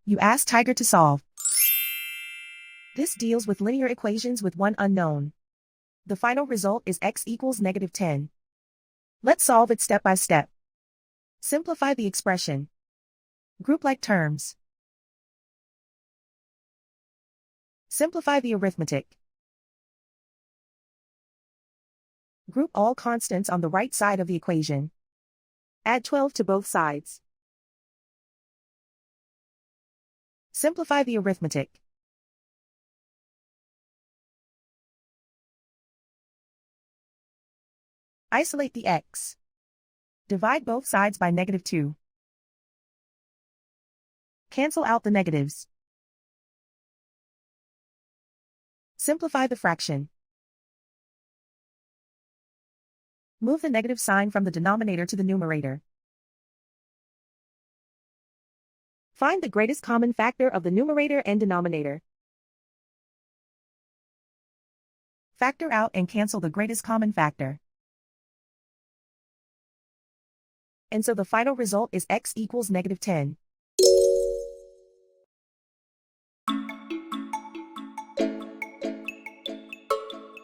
You ask Tiger to solve. This deals with linear equations with one unknown. The final result is x equals -10. Let's solve it step by step. Simplify the expression. Group like terms. Simplify the arithmetic. Group all constants on the right side of the equation. Add 12 to both sides. Simplify the arithmetic. Isolate the x. Divide both sides by -2. Cancel out the negatives. Simplify the fraction. Move the negative sign from the denominator to the numerator. Find the greatest common factor of the numerator and denominator. Factor out and cancel the greatest common factor. And so the final result is x equals -10.